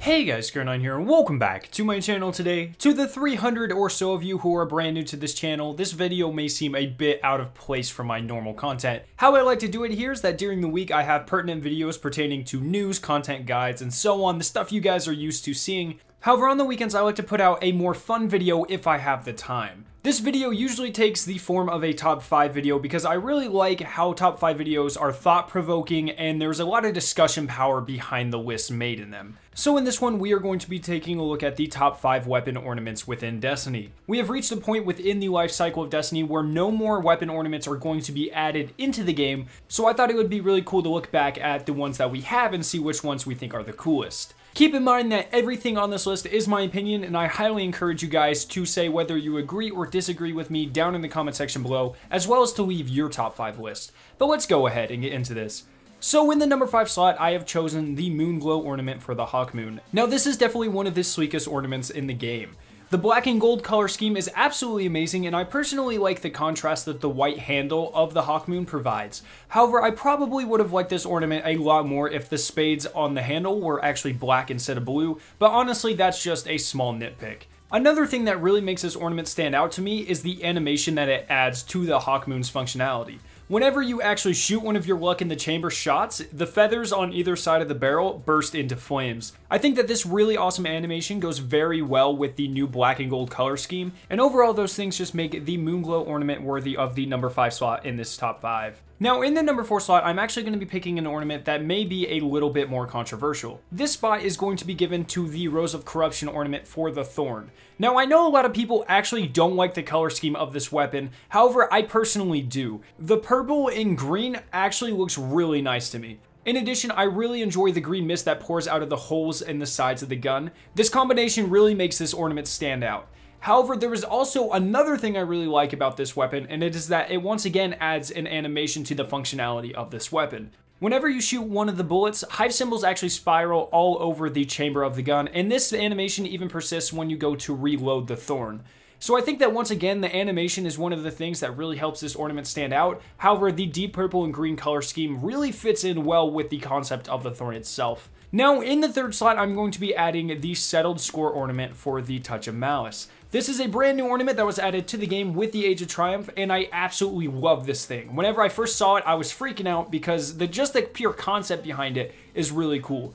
Hey guys, Scar9 here, and welcome back to my channel today. To the 300 or so of you who are brand new to this channel, this video may seem a bit out of place for my normal content. How I like to do it here is that during the week I have pertinent videos pertaining to news, content guides, and so on, the stuff you guys are used to seeing. However, on the weekends I like to put out a more fun video if I have the time. This video usually takes the form of a top 5 video because I really like how top 5 videos are thought-provoking and there's a lot of discussion power behind the lists made in them. So in this one we are going to be taking a look at the top 5 weapon ornaments within Destiny. We have reached a point within the life cycle of Destiny where no more weapon ornaments are going to be added into the game, so I thought it would be really cool to look back at the ones that we have and see which ones we think are the coolest. Keep in mind that everything on this list is my opinion, and I highly encourage you guys to say whether you agree or disagree with me down in the comment section below, as well as to leave your top 5 list. But let's go ahead and get into this. So in the number 5 slot, I have chosen the Moon Glow ornament for the Hawk Moon. Now this is definitely one of the sleekest ornaments in the game. The black and gold color scheme is absolutely amazing, and I personally like the contrast that the white handle of the Hawk Moon provides. However, I probably would have liked this ornament a lot more if the spades on the handle were actually black instead of blue, but honestly that's just a small nitpick. Another thing that really makes this ornament stand out to me is the animation that it adds to the Hawk Moon's functionality. Whenever you actually shoot one of your luck in the chamber shots, the feathers on either side of the barrel burst into flames. I think that this really awesome animation goes very well with the new black and gold color scheme, and overall those things just make the Moonglow ornament worthy of the number 5 slot in this top 5. Now in the number 4 slot, I'm actually going to be picking an ornament that may be a little bit more controversial. This spot is going to be given to the Rose of Corruption ornament for the Thorn. Now I know a lot of people actually don't like the color scheme of this weapon, however I personally do. The purple and green actually looks really nice to me. In addition, I really enjoy the green mist that pours out of the holes in the sides of the gun. This combination really makes this ornament stand out. However, there is also another thing I really like about this weapon, and it is that it once again adds an animation to the functionality of this weapon. Whenever you shoot one of the bullets, hive symbols actually spiral all over the chamber of the gun, and this animation even persists when you go to reload the Thorn. So I think that once again, the animation is one of the things that really helps this ornament stand out. However, the deep purple and green color scheme really fits in well with the concept of the Thorn itself. Now, in the 3rd slot, I'm going to be adding the Settled Score ornament for the Touch of Malice. This is a brand new ornament that was added to the game with the Age of Triumph, and I absolutely love this thing. Whenever I first saw it, I was freaking out because just the pure concept behind it is really cool.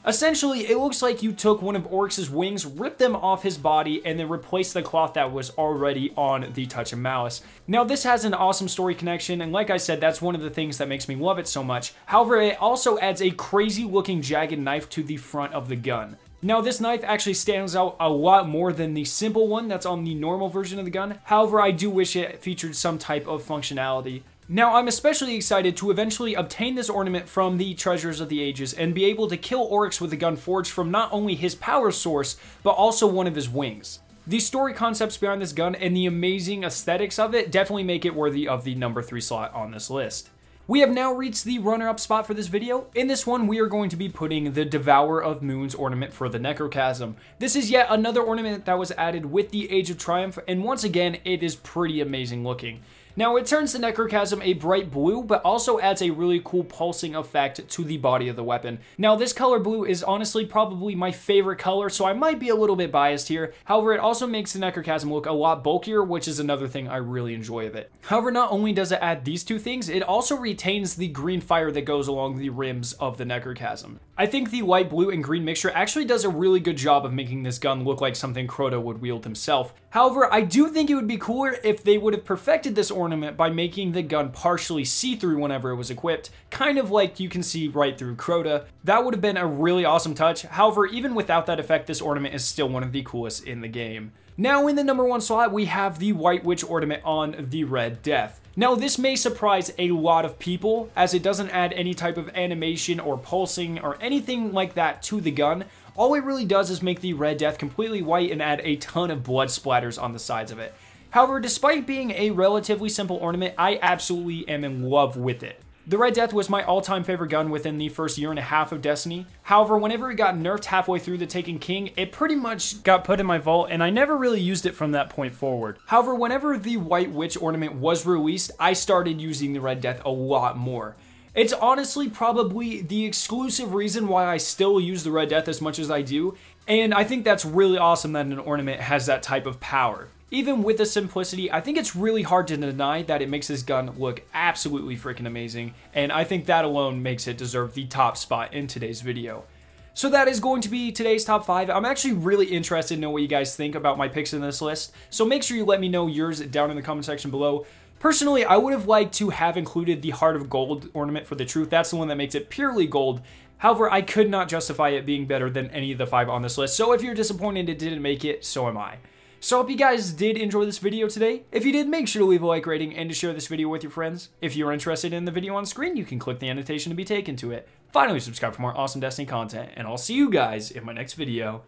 Essentially, it looks like you took one of Oryx's wings, ripped them off his body, and then replaced the cloth that was already on the Touch of Malice. Now, this has an awesome story connection, and like I said, that's one of the things that makes me love it so much. However, it also adds a crazy-looking jagged knife to the front of the gun. Now, this knife actually stands out a lot more than the simple one that's on the normal version of the gun. However, I do wish it featured some type of functionality. Now, I'm especially excited to eventually obtain this ornament from the Treasures of the Ages and be able to kill Oryx with a gun forged from not only his power source, but also one of his wings. The story concepts behind this gun and the amazing aesthetics of it definitely make it worthy of the number 3 slot on this list. We have now reached the runner-up spot for this video. In this one, we are going to be putting the Devourer of Moons ornament for the Necrochasm. This is yet another ornament that was added with the Age of Triumph, and once again, it is pretty amazing looking. Now, it turns the Necrochasm a bright blue, but also adds a really cool pulsing effect to the body of the weapon. Now, this color blue is honestly probably my favorite color, so I might be a little bit biased here. However, it also makes the Necrochasm look a lot bulkier, which is another thing I really enjoy of it. However, not only does it add these two things, it also retains the green fire that goes along the rims of the Necrochasm. I think the light blue and green mixture actually does a really good job of making this gun look like something Crota would wield himself. However, I do think it would be cooler if they would have perfected this ornament by making the gun partially see-through whenever it was equipped, kind of like you can see right through Crota. That would have been a really awesome touch. However, even without that effect, this ornament is still one of the coolest in the game. Now in the number 1 slot, we have the White Witch ornament on the Red Death. Now this may surprise a lot of people as it doesn't add any type of animation or pulsing or anything like that to the gun. All it really does is make the Red Death completely white and add a ton of blood splatters on the sides of it. However, despite being a relatively simple ornament, I absolutely am in love with it. The Red Death was my all-time favorite gun within the first year and a half of Destiny. However, whenever it got nerfed halfway through the Taken King, it pretty much got put in my vault, and I never really used it from that point forward. However, whenever the White Witch ornament was released, I started using the Red Death a lot more. It's honestly probably the exclusive reason why I still use the Red Death as much as I do, and I think that's really awesome that an ornament has that type of power. Even with the simplicity, I think it's really hard to deny that it makes this gun look absolutely freaking amazing, and I think that alone makes it deserve the top spot in today's video. So that is going to be today's top 5. I'm actually really interested to know what you guys think about my picks in this list, so make sure you let me know yours down in the comment section below. Personally, I would have liked to have included the Heart of Gold ornament for the truth. That's the one that makes it purely gold. However, I could not justify it being better than any of the 5 on this list, so if you're disappointed it didn't make it, so am I. So I hope you guys did enjoy this video today. If you did, make sure to leave a like rating and to share this video with your friends. If you're interested in the video on screen, you can click the annotation to be taken to it. Finally, subscribe for more awesome Destiny content, and I'll see you guys in my next video.